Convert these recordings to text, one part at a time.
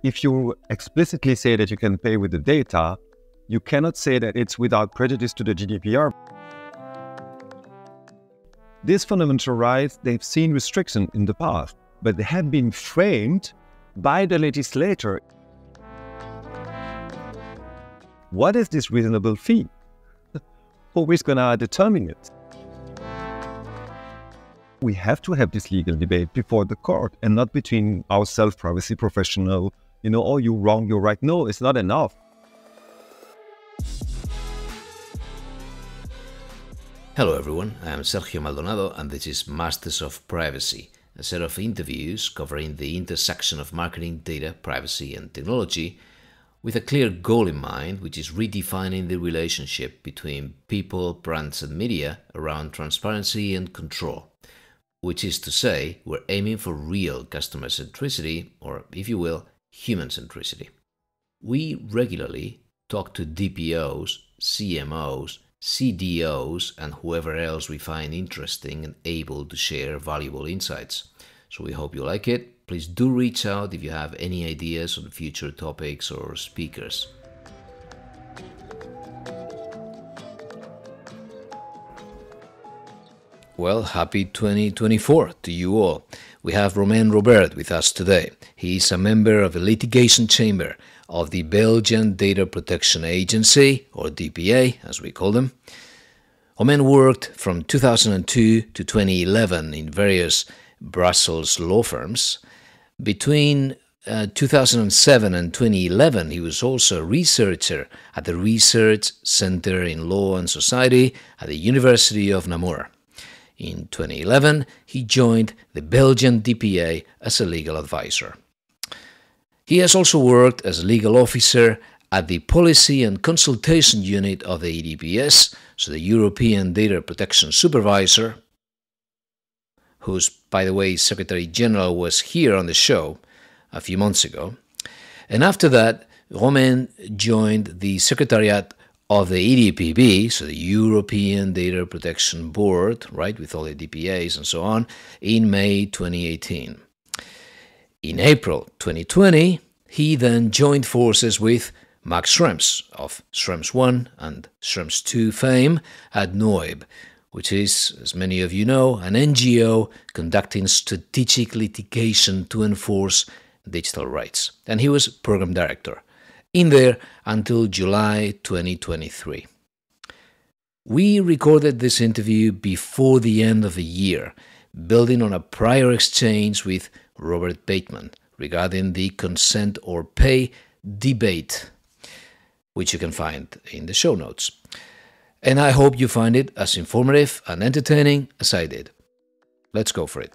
if you explicitly say that you can pay with the data, you cannot say that it's without prejudice to the GDPR. These fundamental rights, they've seen restriction in the past, but they have been framed by the legislator. What is this reasonable fee? Who is going to determine it? We have to have this legal debate before the court and not between ourselves, privacy professional, oh, you're wrong, you're right. No, it's not enough. Hello everyone, I am Sergio Maldonado and this is Masters of Privacy, a set of interviews covering the intersection of marketing, data, privacy and technology with a clear goal in mind, which is redefining the relationship between people, brands and media around transparency and control. Which is to say, we're aiming for real customer centricity, or if you will, human centricity. We regularly talk to DPOs, CMOs, CDOs and whoever else we find interesting and able to share valuable insights. So we hope you like it. Please do reach out if you have any ideas on future topics or speakers. Well, happy 2024 to you all. We have Romain Robert with us today. He is a member of the litigation chamber of the Belgian Data Protection Agency, or DPA, as we call them. Romain worked from 2002 to 2011 in various Brussels law firms. Between 2007 and 2011, he was also a researcher at the Research Center in Law and Society at the University of Namur. In 2011, he joined the Belgian DPA as a legal advisor. He has also worked as legal officer at the Policy and Consultation Unit of the EDPS, so the European Data Protection Supervisor, whose, by the way, Secretary General was here on the show a few months ago. And after that, Romain joined the Secretariat of the EDPB, so the European Data Protection Board, right, with all the DPAs and so on, in May 2018. In April 2020, he then joined forces with Max Schrems of Schrems 1 and Schrems 2 fame at NOYB, which is, as many of you know, an NGO conducting strategic litigation to enforce digital rights. And he was program director in there until July 2023. We recorded this interview before the end of the year, building on a prior exchange with Robert Bateman regarding the consent or pay debate, which you can find in the show notes. And I hope you find it as informative and entertaining as I did. Let's go for it.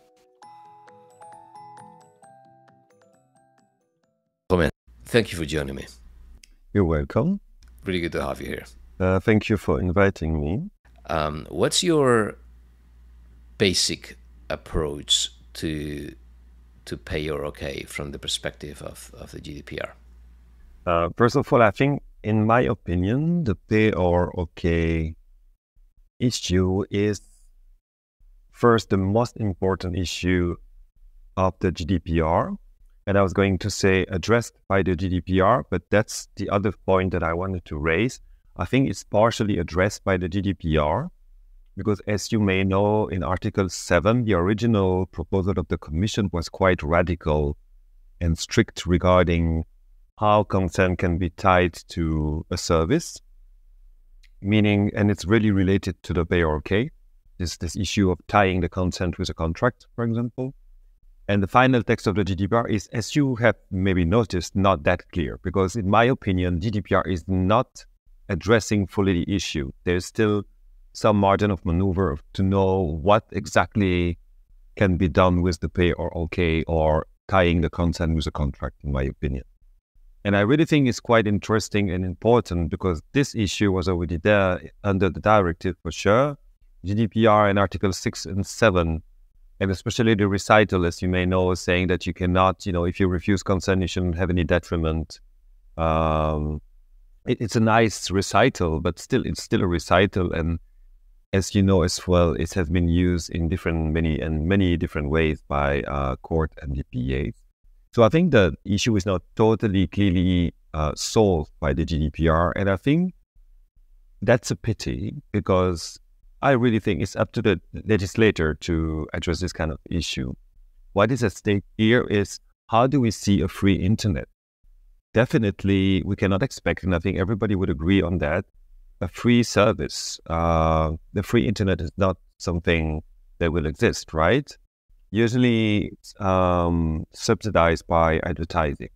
Romain, thank you for joining me. You're welcome. Really good to have you here. Thank you for inviting me. What's your basic approach to pay or okay from the perspective of the GDPR? First of all, I think, in my opinion, the pay or okay issue is first the most important issue of the GDPR. And I was going to say addressed by the GDPR, but that's the other point that I wanted to raise. I think it's partially addressed by the GDPR because, as you may know, in Article 7, the original proposal of the Commission was quite radical and strict regarding how consent can be tied to a service, meaning, and it's really related to the pay or okay, this issue of tying the consent with a contract, for example. And the final text of the GDPR is, as you have maybe noticed, not that clear, because in my opinion, GDPR is not addressing fully the issue. There's still some margin of maneuver to know what exactly can be done with the pay or okay or tying the consent with a contract, in my opinion. And I really think it's quite interesting and important because this issue was already there under the directive for sure. GDPR in Article 6 and 7, and especially the recital, as you may know, saying that you cannot, if you refuse consent, you shouldn't have any detriment. It's a nice recital, but it's still a recital. And as you know as well, it has been used in many different ways by court and DPAs. So I think the issue is not totally clearly solved by the GDPR. And I think that's a pity, because I really think it's up to the legislator to address this kind of issue. What is at stake here is, how do we see a free internet? Definitely, we cannot expect, and I think everybody would agree on that, a free service. The free internet is not something that will exist, right? Usually subsidized by advertising.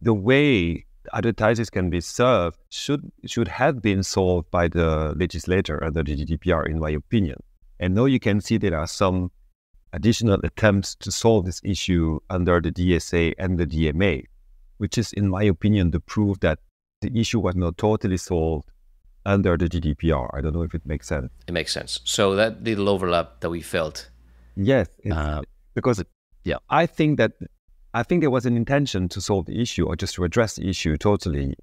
The way advertisers can be served should have been solved by the legislator under the GDPR, in my opinion. And now you can see there are some additional attempts to solve this issue under the DSA and the DMA, which is, in my opinion, the proof that the issue was not totally solved under the GDPR. I don't know if it makes sense. It makes sense. So that little overlap that we felt. Yes, because yeah, I think there was an intention to solve the issue, or just to address the issue totally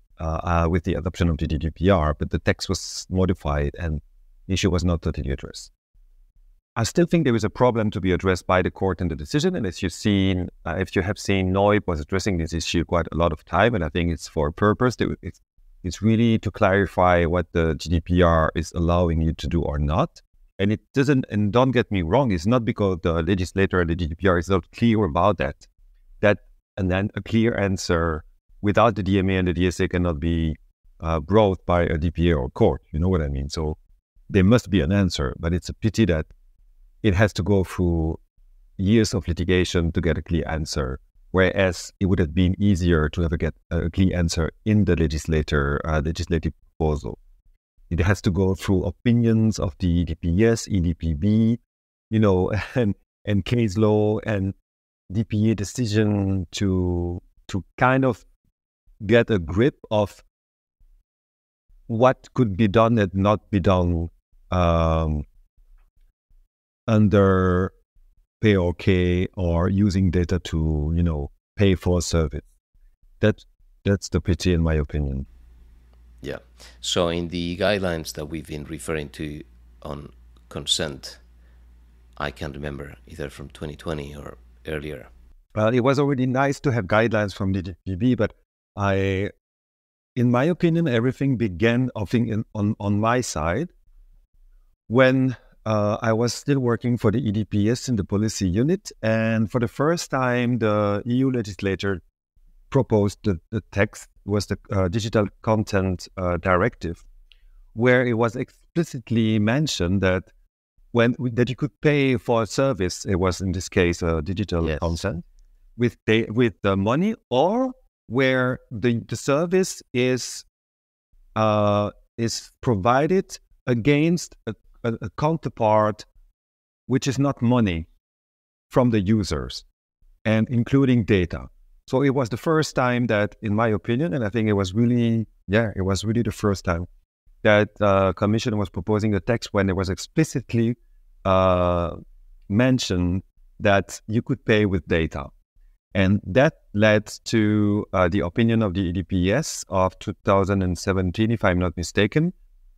with the adoption of the GDPR, but the text was modified and the issue was not totally addressed. I still think there is a problem to be addressed by the court in the decision, and if you have seen, NOYB was addressing this issue quite a lot of time, and I think it's for a purpose. It's really to clarify what the GDPR is allowing you to do or not. And it doesn't, and don't get me wrong, it's not because the legislator and the GDPR is not clear about that, and then a clear answer without the DMA and the DSA cannot be brought by a DPA or court. You know what I mean? So there must be an answer, but it's a pity that it has to go through years of litigation to get a clear answer, whereas it would have been easier to have a clear answer in the legislative proposal. It has to go through opinions of the EDPS, EDPB, and case law and DPA decision to kind of get a grip of what could be done and not be done under pay or using data to, pay for a service. That's the pity, in my opinion. Yeah. So in the guidelines that we've been referring to on consent, I can't remember either from 2020 or earlier. Well, it was already nice to have guidelines from the EDPB, but in my opinion, everything began, I think, on my side when I was still working for the EDPS in the Policy Unit, and for the first time, the EU legislator proposed the text was the Digital Content Directive, where it was explicitly mentioned that that you could pay for a service. It was, in this case, digital content with the money, or where the service is provided against a counterpart, which is not money from the users, and including data. So it was the first time that, in my opinion, and I think it was really the first time that the Commission was proposing a text when it was explicitly mentioned that you could pay with data. And that led to the opinion of the EDPS of 2017, if I'm not mistaken.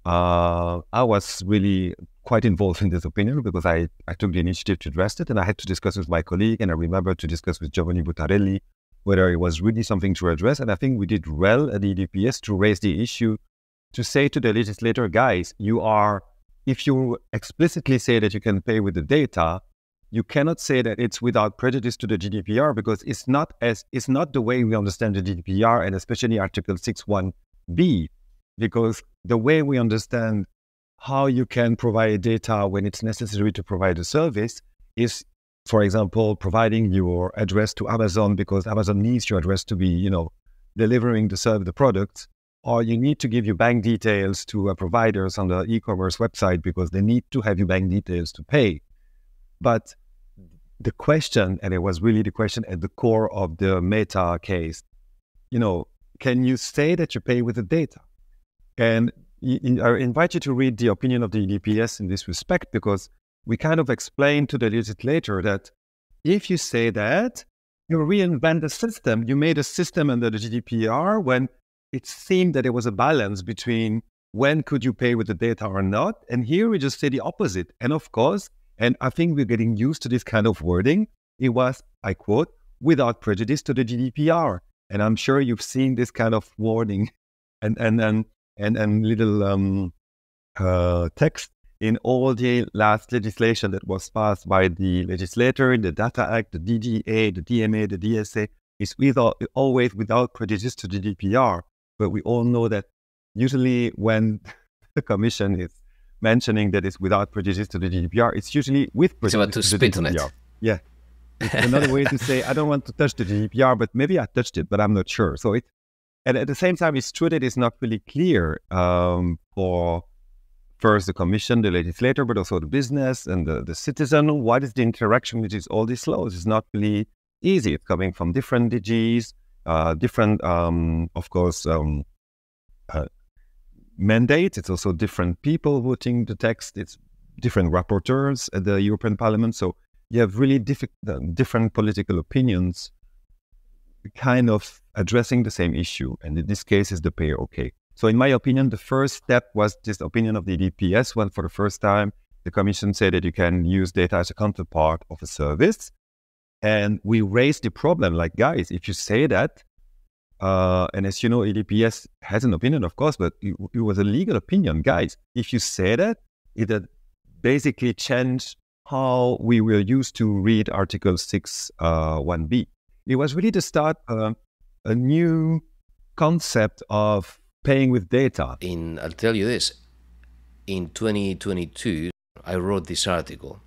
I was really quite involved in this opinion because I took the initiative to address it, and I had to discuss with my colleague, and I remember to discuss with Giovanni Buttarelli whether it was really something to address. And I think we did well at the EDPS to raise the issue, to say to the legislator, guys, if you explicitly say that you can pay with the data, you cannot say that it's without prejudice to the GDPR, because it's not the way we understand the GDPR, and especially Article 6.1b, because the way we understand how you can provide data when it's necessary to provide a service is, for example, providing your address to Amazon because Amazon needs your address to be, delivering the product, or you need to give your bank details to providers on the e-commerce website because they need to have your bank details to pay. But the question, and it was really the question at the core of the Meta case, can you say that you pay with the data? And I invite you to read the opinion of the EDPS in this respect, because we kind of explained to the legislator that if you say that, you reinvent the system. You made a system under the GDPR when it seemed that there was a balance between when could you pay with the data or not. And here we just say the opposite. And of course, and I think we're getting used to this kind of wording, it was, I quote, without prejudice to the GDPR. And I'm sure you've seen this kind of warning and little text in all the last legislation that was passed by the legislator, the Data Act, the DDA, the DMA, the DSA, is always without prejudice to GDPR. But we all know that usually when the Commission is mentioning that it's without prejudice to the GDPR, it's usually with prejudice about to spit on it. Yeah. It's another way to say, I don't want to touch the GDPR, but maybe I touched it, but I'm not sure. So and at the same time, it's true that it's not really clear for first the Commission, the legislator, but also the business and the citizen. What is the interaction with all these laws? It's not really easy. It's coming from different DGs, different, of course, mandates. It's also different people voting the text. It's different rapporteurs at the European Parliament. So you have really different political opinions kind of addressing the same issue. And in this case, is the payer okay? So in my opinion, the first step was this opinion of the EDPS. When for the first time, the Commission said that you can use data as a counterpart of a service. And we raised the problem, like, guys, if you say that, and as you know, EDPS has an opinion, of course, but it was a legal opinion. Guys, if you say that, it had basically changed how we were used to read Article 6.1b. It was really to start a new concept of paying with data. I'll tell you this, in 2022, I wrote this article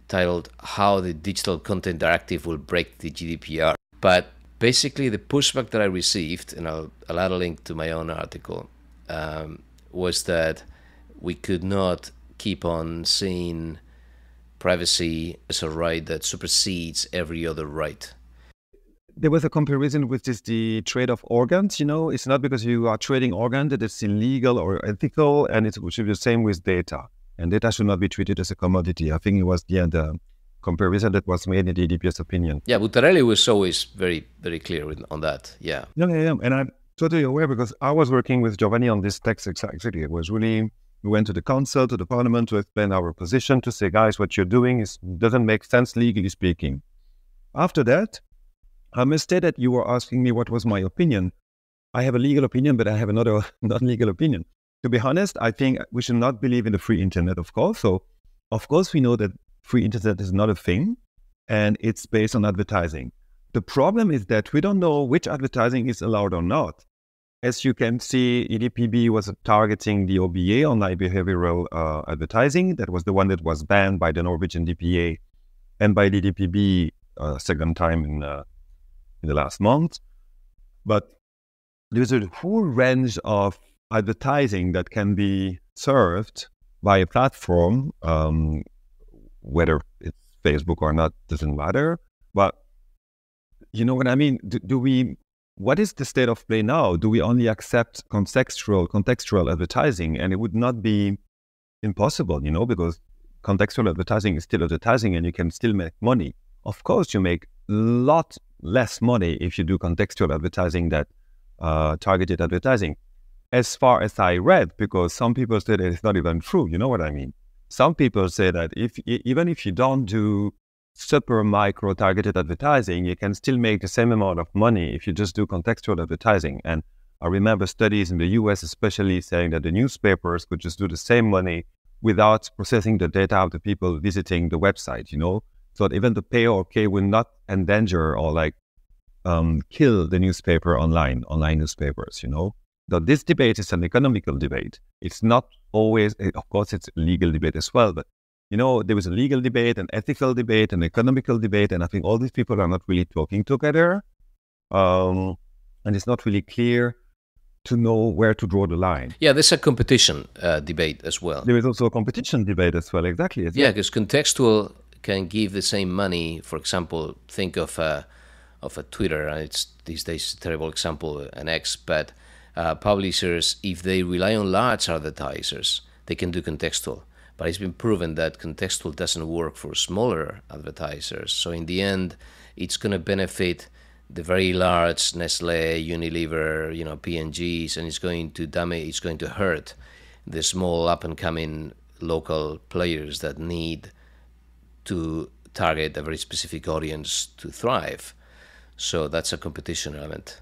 titled How the Digital Content Directive Will Break the GDPR. But basically the pushback that I received, and I'll add a link to my own article, was that we could not keep on seeing privacy as a right that supersedes every other right. There was a comparison with the trade of organs. It's not because you are trading organs that it's illegal or ethical, and it should be the same with data. And data should not be treated as a commodity. I think it was the comparison that was made in the EDPS opinion. Yeah, Buttarelli was always very, very clear on that. Yeah. Yeah. And I'm totally aware because I was working with Giovanni on this text exactly. It was really, we went to the council, to the parliament to explain our position, to say, guys, what you're doing doesn't make sense legally speaking. After that, I must say that you were asking me what was my opinion. I have a legal opinion, but I have another non-legal opinion. To be honest, I think we should not believe in the free internet, of course. So, of course, we know that free internet is not a thing, and it's based on advertising. The problem is that we don't know which advertising is allowed or not. As you can see, EDPB was targeting the OBA, online behavioral advertising. That was the one that was banned by the Norwegian DPA and by the EDPB second time in the last month. But there's a whole range of advertising that can be served by a platform, whether it's Facebook or not, doesn't matter. But you know what I mean? What is the state of play now? Do we only accept contextual advertising? And it would not be impossible, because contextual advertising is still advertising and you can still make money. Of course, you make a lot less money if you do contextual advertising than targeted advertising. As far as I read, because some people say that it's not even true, you know what I mean? Some people say that even if you don't do super micro targeted advertising, you can still make the same amount of money if you just do contextual advertising. And I remember studies in the US especially saying that the newspapers could just do the same money without processing the data of the people visiting the website, So that even the payer will not endanger or kill the newspaper online newspapers, That this debate is an economical debate. It's not always, of course, it's a legal debate as well, but there was a legal debate, an ethical debate, an economical debate, and I think all these people are not really talking together. And it's not really clear to know where to draw the line. Yeah, there's a competition debate as well. There is also a competition debate as well, exactly. Yeah, because contextual can give the same money. For example, think of a Twitter, and it's these days a terrible example, an X, but publishers, if they rely on large advertisers, they can do contextual. But it's been proven that contextual doesn't work for smaller advertisers. So in the end, it's going to benefit the very large Nestle, Unilever, P&Gs, and it's going to hurt the small up-and-coming local players that need to target a very specific audience to thrive. So that's a competition element.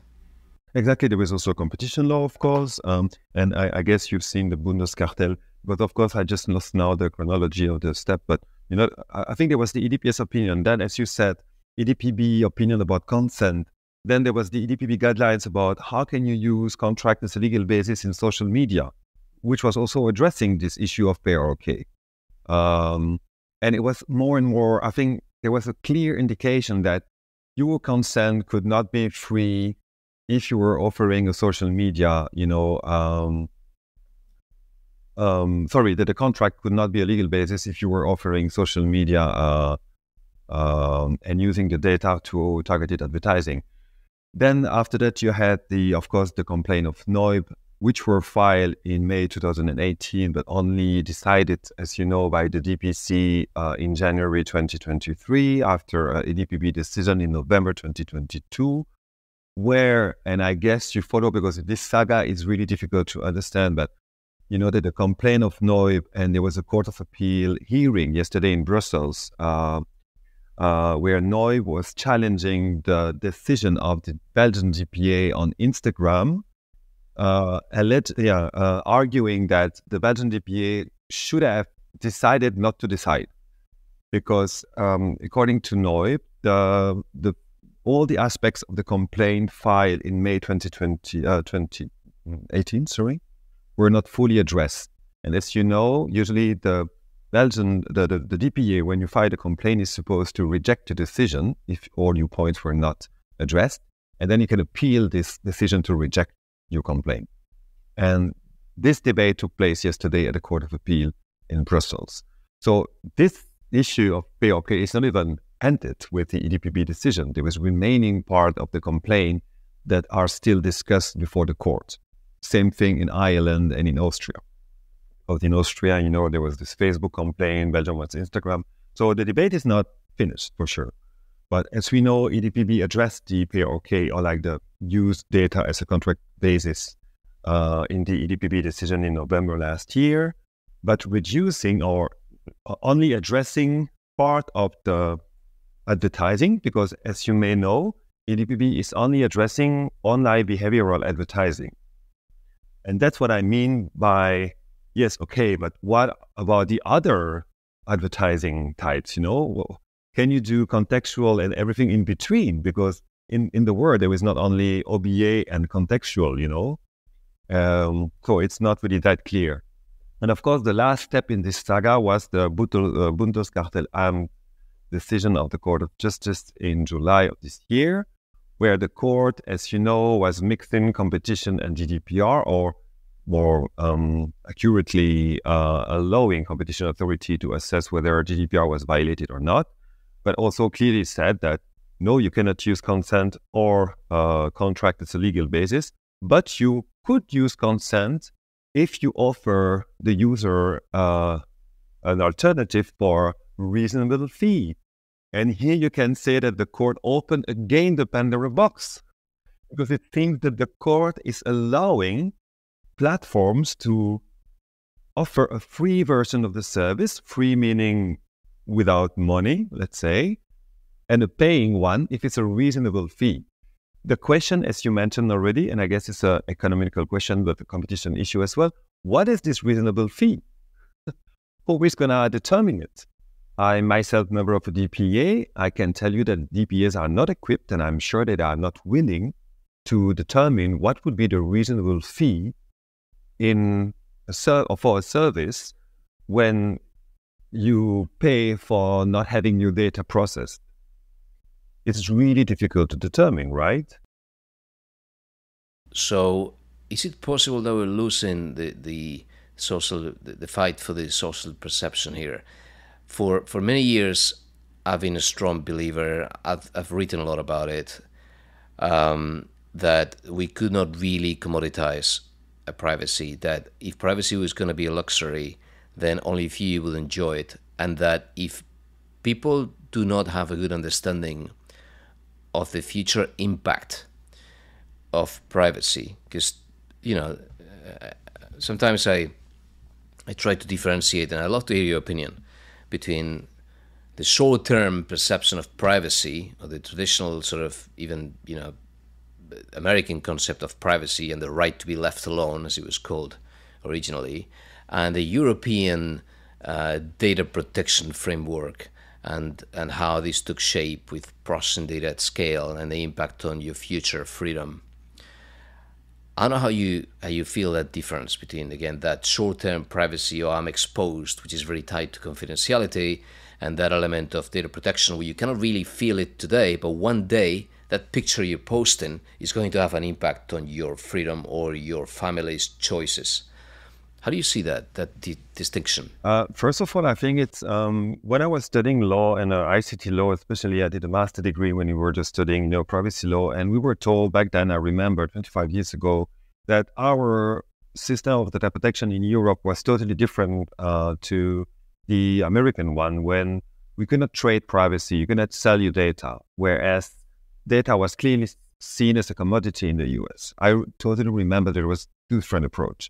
Exactly. There is also a competition law, of course. And I guess you've seen the Bundeskartell. But of course, I just lost now the chronology of the step. But, I think there was the EDPS opinion. Then, as you said, EDPB opinion about consent. Then there was the EDPB guidelines about how can you use contract as a legal basis in social media, which was also addressing this issue of pay or okay. And it was more and more, I think there was a clear indication that your consent could not be free if you were offering a social media, that the contract could not be a legal basis if you were offering social media and using the data to targeted advertising. Then after that, you had the complaint of NOYB, which were filed in May 2018, but only decided, as you know, by the DPC in January 2023 after an EDPB decision in November 2022. Where, and I guess you follow because this saga is really difficult to understand, but that the complaint of NOYB, and there was a Court of Appeal hearing yesterday in Brussels, where NOYB was challenging the decision of the Belgian GPA on Instagram, arguing that the Belgian GPA should have decided not to decide, because according to NOYB, all the aspects of the complaint filed in May 2018, were not fully addressed. And as you know, usually the Belgian, the DPA, when you file a complaint, is supposed to reject the decision if all your points were not addressed, and then you can appeal this decision to reject your complaint. And this debate took place yesterday at the Court of Appeal in Brussels. So this issue of pay or okay is not even ended with the EDPB decision. There was remaining part of the complaint that are still discussed before the court. Same thing in Ireland and in Austria. But in Austria, there was this Facebook complaint, Belgium was Instagram. So the debate is not finished for sure. But as we know, EDPB addressed the pay or okay, or like the use data as a contract basis in the EDPB decision in November last year, but reducing or only addressing part of the advertising, because as you may know, EDPB is only addressing online behavioral advertising. And that's what I mean by, yes, okay, but what about the other advertising types, Can you do contextual and everything in between? Because in the word, there is not only OBA and contextual, So it's not really that clear. And of course, the last step in this saga was the Bundeskartellamt decision of the Court of Justice in July of this year, where the court, as you know, was mixing competition and GDPR, or more accurately, allowing competition authority to assess whether GDPR was violated or not, but also clearly said that, no, you cannot use consent or contract as a legal basis, but you could use consent if you offer the user an alternative for reasonable fee. And here you can say that the court opened again the Pandora box, because it seems that the court is allowing platforms to offer a free version of the service, free meaning without money, let's say, and a paying one if it's a reasonable fee. The question, as you mentioned already, and I guess it's an economical question, but a competition issue as well, what is this reasonable fee? Who is going to determine it? I myself, member of a DPA, I can tell you that DPAs are not equipped, and I'm sure that they are not willing to determine what would be the reasonable fee for a service when you pay for not having your data processed. It's really difficult to determine, right? So, is it possible that we're losing the fight for the social perception here? For many years, I've been a strong believer. I've written a lot about it. That we could not really commoditize a privacy. That if privacy was going to be a luxury, then only few will enjoy it, and that if people do not have a good understanding of the future impact of privacy, because sometimes I try to differentiate, and I'd love to hear your opinion, between the short-term perception of privacy, or the traditional sort of even, American concept of privacy and the right to be left alone, as it was called originally, and the European data protection framework, and how this took shape with processing data at scale and the impact on your future freedom. I don't know how you feel that difference between, again, that short-term privacy, or I'm exposed, which is very tied to confidentiality, and that element of data protection where you cannot really feel it today, but one day that picture you're posting is going to have an impact on your freedom or your family's choices. How do you see that distinction? First of all, I think it's when I was studying law and ICT law, especially I did a master degree when we were just studying privacy law, and we were told back then, I remember 25 years ago, that our system of data protection in Europe was totally different to the American one, when we could not trade privacy, you cannot sell your data, whereas data was clearly seen as a commodity in the US. I totally remember there was a different approach,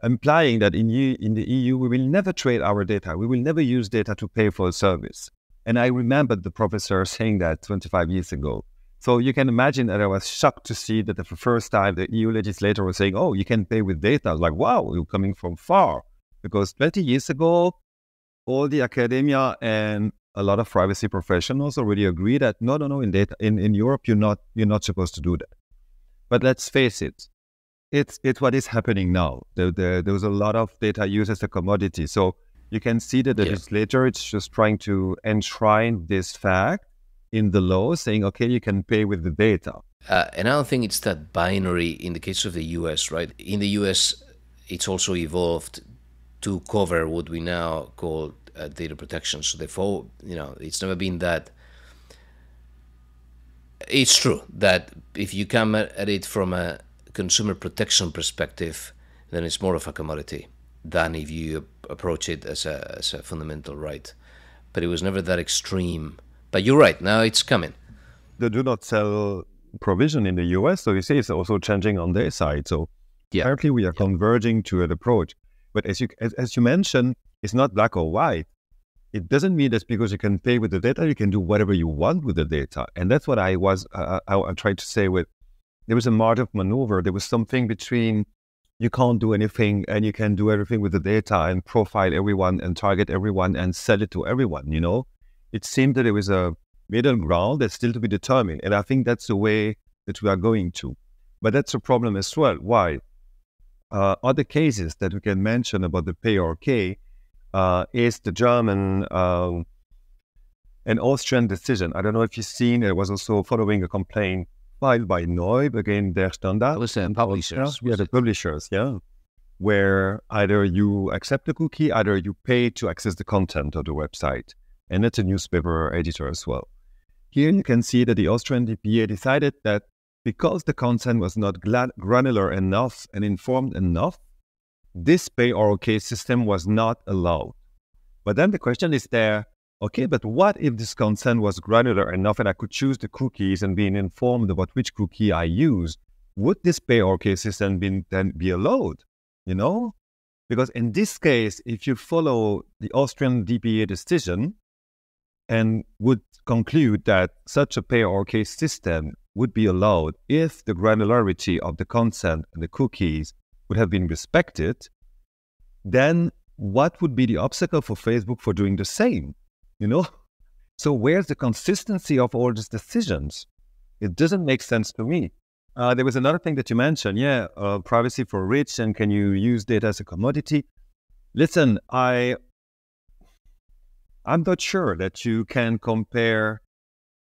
implying that in the EU, we will never trade our data. We will never use data to pay for a service. And I remembered the professor saying that 25 years ago. So you can imagine that I was shocked to see that for the first time, the EU legislator was saying, oh, you can pay with data. I was like, wow, you're coming from far. Because 20 years ago, all the academia and a lot of privacy professionals already agree that no, in Europe, you're not supposed to do that. But let's face it. It's what is happening now. There was a lot of data used as a commodity. So you can see that the legislature is just trying to enshrine this fact in the law, saying, okay, you can pay with the data. And I don't think it's that binary in the case of the US, right? In the US, it's also evolved to cover what we now call data protection. So therefore, it's never been that. It's true that if you come at it from a consumer protection perspective, then it's more of a commodity than if you approach it as a fundamental right. But it was never that extreme. But you're right, now it's coming. The do not sell provision in the US, so you see it's also changing on their side. So apparently we are converging to an approach. But as you mentioned, it's not black or white. It doesn't mean that because you can pay with the data, you can do whatever you want with the data. And that's what I tried to say with, there was a margin of maneuver. There was something between you can't do anything and you can do everything with the data and profile everyone and target everyone and sell it to everyone, It seemed that there was a middle ground that's still to be determined. And I think that's the way that we are going to. But that's a problem as well. Why? Other cases that we can mention about the pay or pay is the German and Austrian decision. I don't know if you've seen, it was also following a complaint filed by NOYB against their standard. Publishers. Yeah, the publishers, where either you accept the cookie, either you pay to access the content of the website. And it's a newspaper editor as well. Here you can see that the Austrian DPA decided that because the content was not granular enough and informed enough, this pay or okay system was not allowed. But then the question is there, okay, but what if this consent was granular enough and I could choose the cookies and being informed about which cookie I use? Would this pay or okay system then be allowed? Because in this case, if you follow the Austrian DPA decision and would conclude that such a pay or okay system would be allowed if the granularity of the consent and the cookies would have been respected, then what would be the obstacle for Facebook for doing the same? So where's the consistency of all these decisions? It doesn't make sense to me. There was another thing that you mentioned, privacy for rich, and can you use data as a commodity? Listen, I'm not sure that you can compare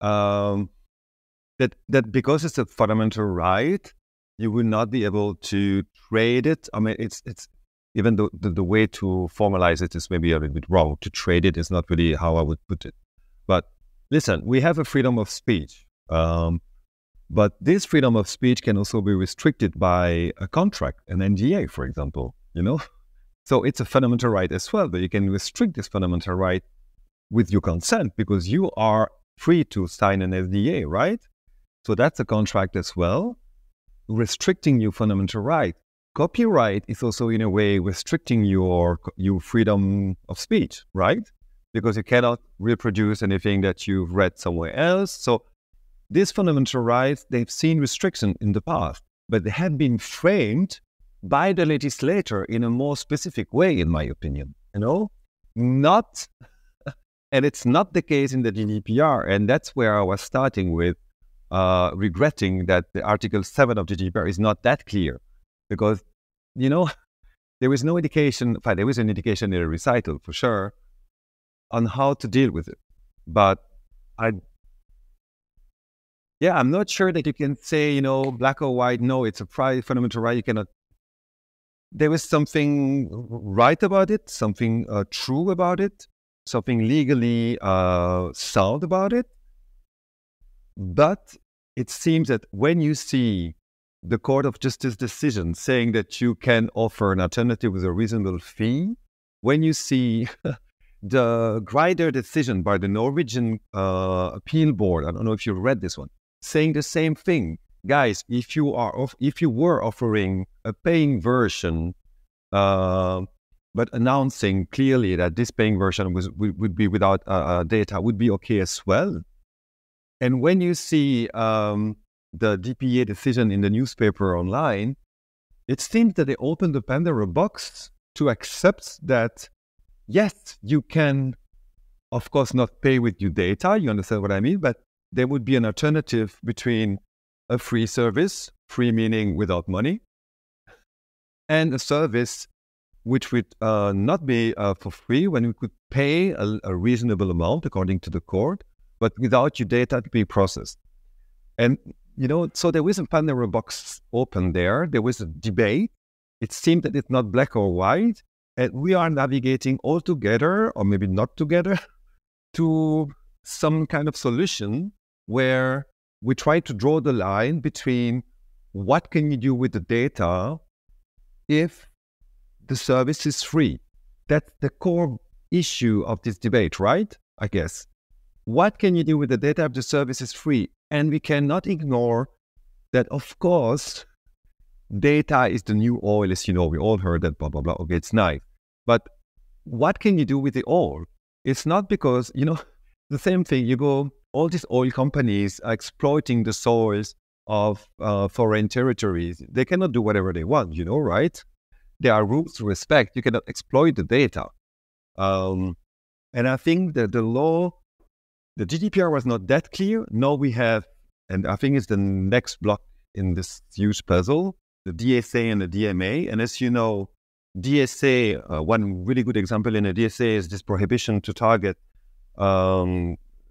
that because it's a fundamental right, you will not be able to trade it. I mean, it's even though the way to formalize it is maybe a little bit wrong. To trade it is not really how I would put it. But listen, we have a freedom of speech. But this freedom of speech can also be restricted by a contract, an NDA, for example, So it's a fundamental right as well, but you can restrict this fundamental right with your consent because you are free to sign an NDA, right? So that's a contract as well, restricting your fundamental right. Copyright is also in a way restricting your freedom of speech, right? because you cannot reproduce anything that you've read somewhere else. So these fundamental rights, they've seen restriction in the past, but they have been framed by the legislator in a more specific way, in my opinion, not, and it's not the case in the GDPR. And that's where I was starting with, regretting that the Article 7 of the GDPR is not that clear, because, there is no indication, there is an indication in a recital for sure on how to deal with it. But I'm not sure that you can say, black or white, no, it's a fundamental right, you cannot. There is something right about it, something true about it, something legally sound about it. But it seems that when you see the Court of Justice decision saying that you can offer an alternative with a reasonable fee, when you see the Grider decision by the Norwegian Appeal Board, I don't know if you read this one, saying the same thing. Guys, if you were offering a paying version, but announcing clearly that this paying version would be without data, would be okay as well. And when you see the DPA decision in the newspaper online, it seems that they opened the Pandora box to accept that, yes, you can, of course, not pay with your data. You understand what I mean? But there would be an alternative between a free service, free meaning without money, and a service which would not be for free, when you could pay a reasonable amount according to the court, but without your data to be processed. And, so there was a Pandora box open there. There was a debate. It seemed that it's not black or white. And we are navigating all together, or maybe not together, to some kind of solution where we try to draw the line between what can you do with the data if the service is free. That's the core issue of this debate, right? I guess. What can you do with the data if the service is free? And we cannot ignore that, of course, data is the new oil, as you know. We all heard that, blah, blah, blah. Okay, it's nice. But what can you do with the oil? It's not because, the same thing. All these oil companies are exploiting the soils of foreign territories. They cannot do whatever they want, right? There are rules to respect. You cannot exploit the data. And I think that the GDPR was not that clear. Now we have, and I think it's the next block in this huge puzzle, the DSA and the DMA. And as you know, DSA, one really good example in the DSA is this prohibition to target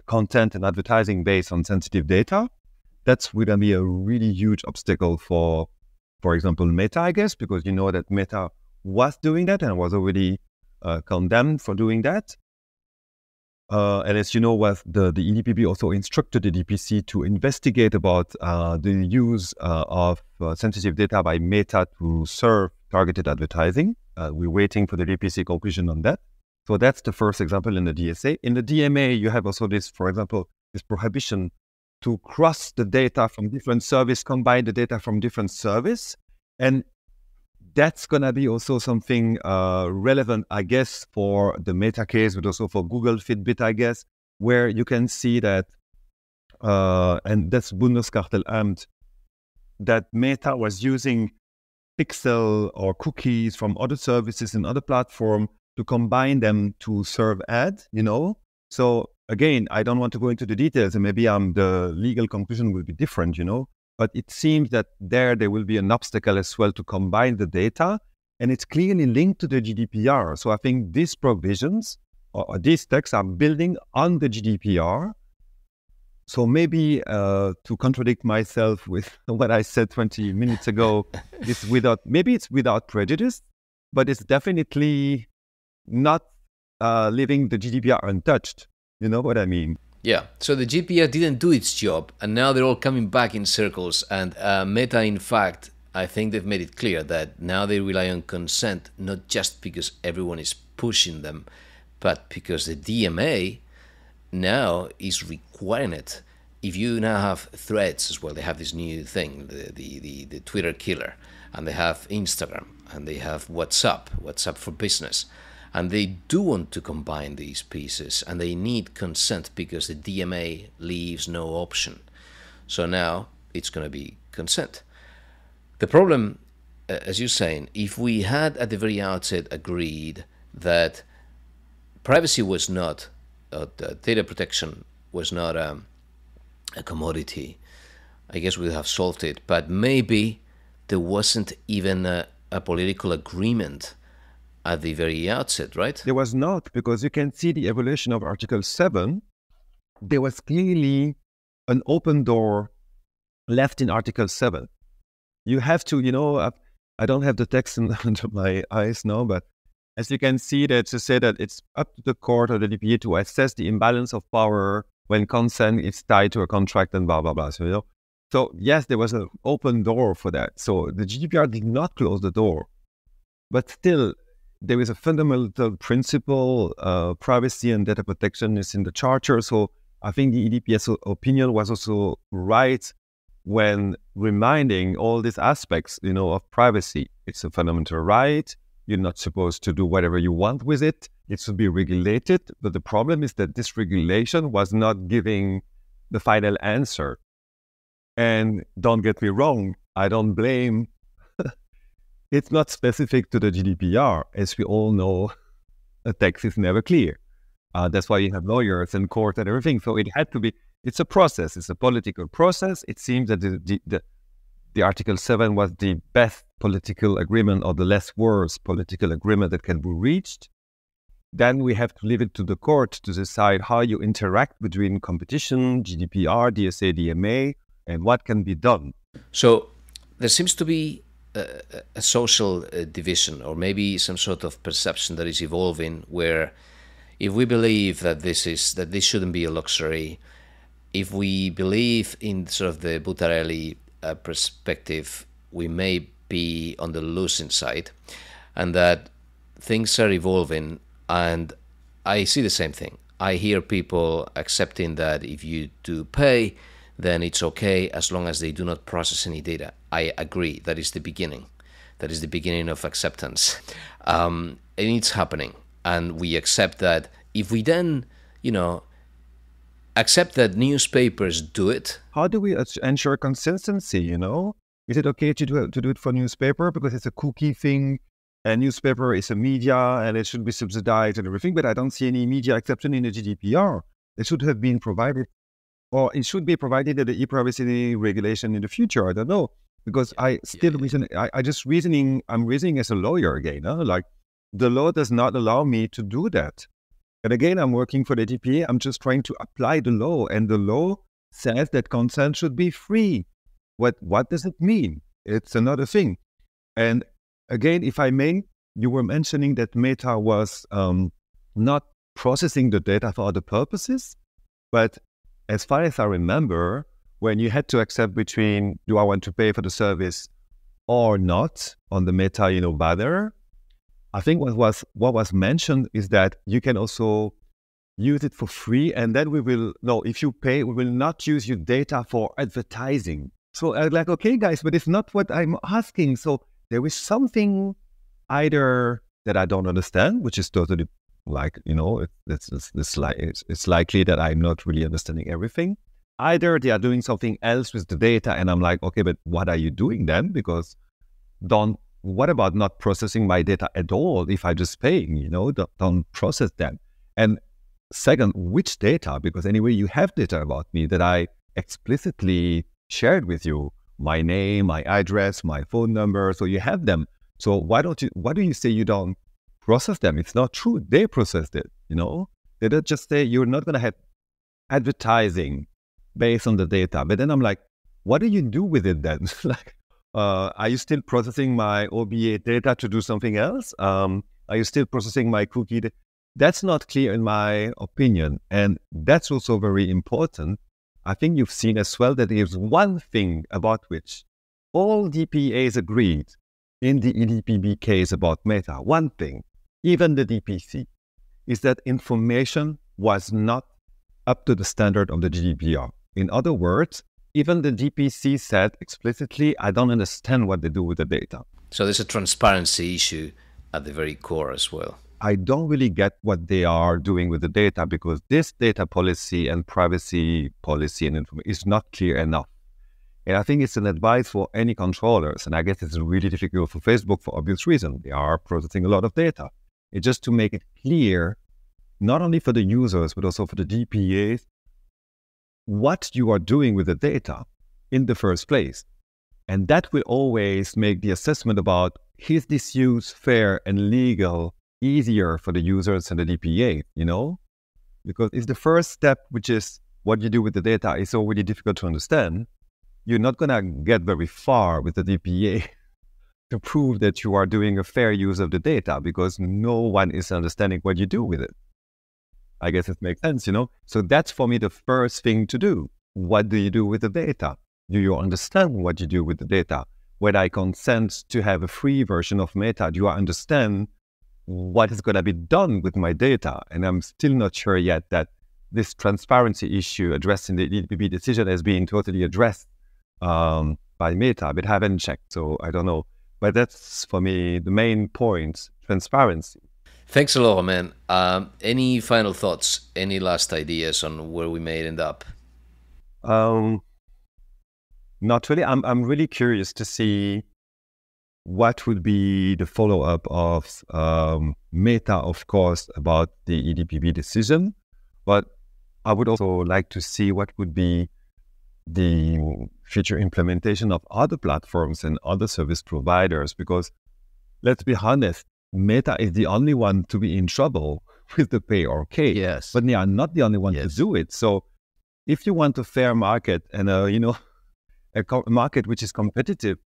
content and advertising based on sensitive data. That's going to be a really huge obstacle for example, Meta, I guess, because you know that Meta was doing that and was already condemned for doing that. And as you know, the EDPB also instructed the DPC to investigate about the use of sensitive data by Meta to serve targeted advertising. We're waiting for the DPC conclusion on that. So that's the first example in the DSA. In the DMA, you have also this, for example, this prohibition to cross the data from different service, combine the data from different service. And that's going to be also something relevant, I guess, for the Meta case, but also for Google Fitbit, I guess, where you can see that, and that's Bundeskartellamt, that Meta was using pixel or cookies from other services and other platforms to combine them to serve ads, So again, I don't want to go into the details, and maybe the legal conclusion will be different, But it seems that there will be an obstacle as well to combine the data, and it's clearly linked to the GDPR. So I think these provisions or these texts are building on the GDPR. So maybe to contradict myself with what I said 20 minutes ago, it's without prejudice, but it's definitely not leaving the GDPR untouched. You know what I mean? Yeah, so the GDPR didn't do its job, and now they're all coming back in circles. And Meta, in fact, I think they've made it clear that now they rely on consent, not just because everyone is pushing them, but because the DMA now is requiring it. If you now have Threads as well, they have this new thing, the Twitter killer, and they have Instagram, and they have WhatsApp for business. and they do want to combine these pieces, and they need consent because the DMA leaves no option. So now it's going to be consent. The problem, as you're saying, if we had at the very outset agreed that privacy was not, data protection was not a commodity, I guess we'd have solved it. But maybe there wasn't even a political agreement at the very outset, right? There was not, because you can see the evolution of Article 7. There was clearly an open door left in Article 7. You have to, I don't have the text under my eyes now, but as you can see, that to say that it's up to the court or the DPA to assess the imbalance of power when consent is tied to a contract and blah, blah, blah. So yes, there was an open door for that. So the GDPR did not close the door, but still there is a fundamental principle, privacy and data protection is in the charter. So I think the EDPS opinion was also right when reminding all these aspects, of privacy. It's a fundamental right. You're not supposed to do whatever you want with it. It should be regulated. But the problem is that this regulation was not giving the final answer. And don't get me wrong, I don't blame. It's not specific to the GDPR. As we all know, a text is never clear. That's why you have lawyers and court and everything. So it had to be, it's a process. It's a political process. It seems that the Article 7 was the best political agreement or the less worse political agreement that can be reached. Then we have to leave it to the court to decide how you interact between competition, GDPR, DSA, DMA, and what can be done. So there seems to be a social division, or maybe some sort of perception that is evolving, where if we believe that this shouldn't be a luxury, if we believe in sort of the Buttarelli perspective, we may be on the losing side, and that things are evolving. And I see the same thing. I hear people accepting that if you do pay, then it's okay as long as they do not process any data. I agree. That is the beginning. That is the beginning of acceptance. And it's happening. And we accept that. If we then, accept that newspapers do it. How do we ensure consistency, Is it okay to do it for newspaper because it's a cookie thing? A newspaper is a media and it should be subsidized and everything, but I don't see any media exception in the GDPR. It should have been provided, or it should be provided in the e-privacy regulation in the future. I don't know, because I'm reasoning as a lawyer again. Like, the law does not allow me to do that. And again, I'm working for the DPA. I'm just trying to apply the law, and the law says that consent should be free. What does it mean? It's another thing. And again, if I may, you were mentioning that Meta was not processing the data for other purposes. But as far as I remember, when you had to accept between, do I want to pay for the service or not on the Meta, banner, I think what was mentioned is that you can also use it for free, and then if you pay, we will not use your data for advertising. So I was like, okay, guys, but it's not what I'm asking. So there is something either that I don't understand, which is totally it's likely that I'm not really understanding everything. Either they are doing something else with the data, and I'm like, okay, but what are you doing then? Because what about not processing my data at all if I just paying, don't process them. And second, which data? Because anyway, you have data about me that I explicitly shared with you, my name, my address, my phone number, so you have them. So why do you say you don't process them? It's not true. They processed it, They don't just say you're not going to have advertising based on the data. But then I'm like, what do you do with it then? Are you still processing my OBA data to do something else? Are you still processing my cookie? That's not clear in my opinion. And that's also very important. I think you've seen as well that there's one thing about which all DPAs agreed in the EDPB case about Meta. One thing, even the DPC, is that information was not up to the standard of the GDPR. In other words, even the DPC said explicitly, I don't understand what they do with the data. So there's a transparency issue at the very core as well. I don't really get what they are doing with the data, because this data policy and privacy policy and information is not clear enough. And I think it's an advice for any controllers. And I guess it's really difficult for Facebook for obvious reasons. They are processing a lot of data. It's just to make it clear, not only for the users, but also for the DPAs, what you are doing with the data in the first place. And that will always make the assessment about, is this use fair and legal, easier for the users and the DPA, Because if the first step, which is what you do with the data, is already difficult to understand, you're not going to get very far with the DPA to prove that you are doing a fair use of the data, because no one is understanding what you do with it. I guess it makes sense, So that's for me the first thing to do. What do you do with the data? Do you understand what you do with the data? When I consent to have a free version of Meta, do I understand what is going to be done with my data? And I'm still not sure yet that this transparency issue addressed in the EDPB decision has been totally addressed by Meta, but haven't checked, so I don't know. But that's, for me, the main point, transparency. Thanks a lot, Romain. Any final thoughts, any last ideas on where we may end up? Not really. I'm really curious to see what would be the follow-up of Meta, of course, about the EDPB decision. But I would also like to see what would be the future implementation of other platforms and other service providers, because let's be honest, Meta is the only one to be in trouble with the pay or pay. Yes. But they are not the only one to do it. So if you want a fair market and a market which is competitive,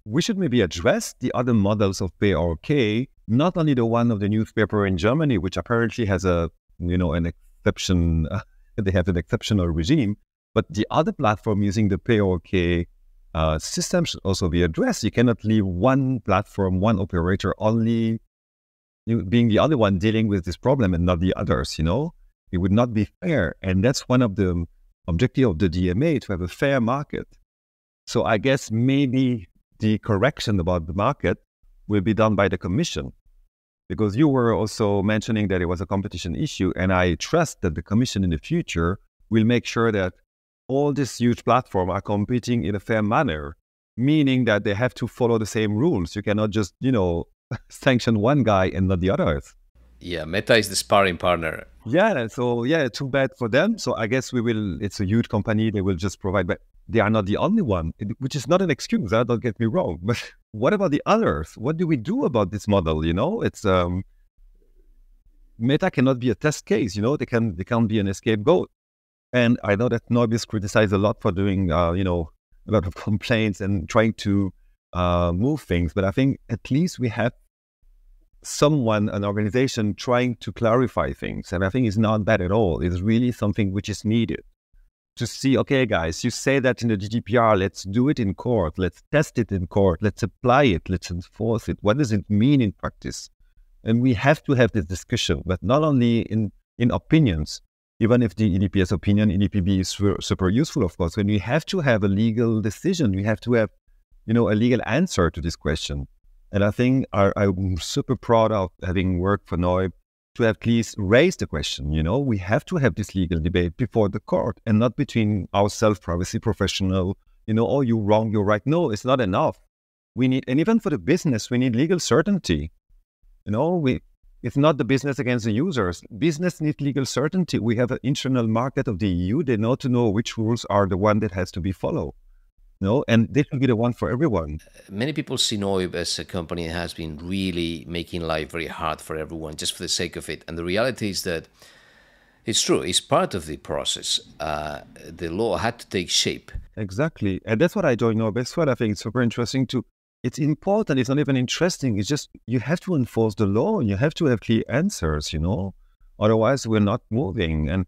we should maybe address the other models of pay or pay, not only the one of the newspaper in Germany, which apparently has an exception, they have an exceptional regime, but the other platform using the pay or pay system should also be addressed. You cannot leave one platform, one operator only being the other one dealing with this problem and not the others, It would not be fair. And that's one of the objectives of the DMA, to have a fair market. So I guess maybe the correction about the market will be done by the Commission, because you were also mentioning that it was a competition issue. And I trust that the Commission in the future will make sure that all these huge platforms are competing in a fair manner, meaning that they have to follow the same rules. You cannot just, sanction one guy and not the others. Yeah, Meta is the sparring partner. Yeah, so too bad for them. So I guess it's a huge company, they will just provide, but they are not the only one, which is not an excuse, don't get me wrong. But what about the others? What do we do about this model? It's Meta cannot be a test case, they can't be an scapegoat. And I know that NOYB is criticized a lot for doing, a lot of complaints and trying to move things. But I think at least we have an organization trying to clarify things. And I think it's not bad at all. It's really something which is needed to see, okay, guys, you say that in the GDPR, let's do it in court. Let's test it in court. Let's apply it. Let's enforce it. What does it mean in practice? And we have to have this discussion, but not only in opinions. Even if the EDPS opinion, EDPB is super useful, of course, when we have to have a legal decision, we have to have, a legal answer to this question. And I think I'm super proud of having worked for NOYB to at least raise the question. We have to have this legal debate before the court, and not between ourselves, privacy professional, oh, you're wrong, you're right. No, it's not enough. We need, and even for the business, we need legal certainty. It's not the business against the users. Business needs legal certainty. We have an internal market of the EU. They know which rules are the one that has to be followed. And this will be the one for everyone. Many people see NOYB as a company that has been really making life very hard for everyone, just for the sake of it. And the reality is that it's true. It's part of the process. The law had to take shape. Exactly. And that's what I joined NOYB. That's what I think is super interesting too. It's important. It's not even interesting. It's just you have to enforce the law. You have to have clear answers, Otherwise, we're not moving.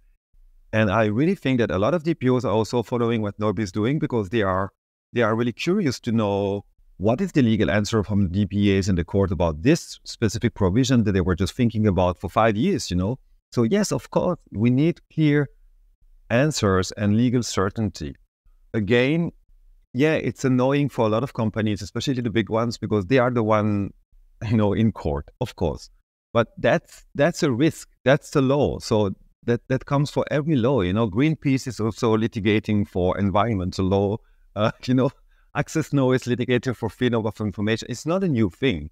And I really think that a lot of DPOs are also following what NOYB is doing, because they are really curious to know what is the legal answer from the DPAs in the court about this specific provision that they were just thinking about for 5 years, So yes, of course, we need clear answers and legal certainty. Again, yeah, it's annoying for a lot of companies, especially the big ones, because they are the one, in court, of course. But that's a risk. That's the law. So that comes for every law. Greenpeace is also litigating for environmental law. Access Now is litigating for freedom of information. It's not a new thing.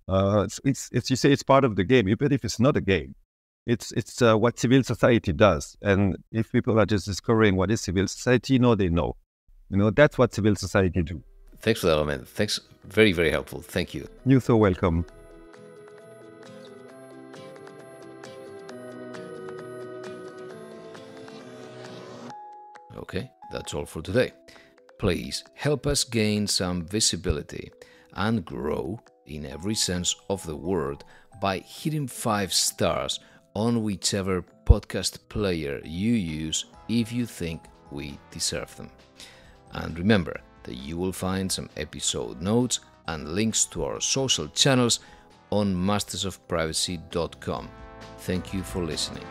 It's you say it's part of the game. Even if it's not a game, it's what civil society does. And if people are just discovering what is civil society, they know. That's what civil society do. Thanks for that, Romain. Thanks. Very, very helpful. Thank you. You're so welcome. Okay, that's all for today. Please help us gain some visibility and grow in every sense of the word by hitting 5 stars on whichever podcast player you use if you think we deserve them. And remember that you will find some episode notes and links to our social channels on mastersofprivacy.com. Thank you for listening.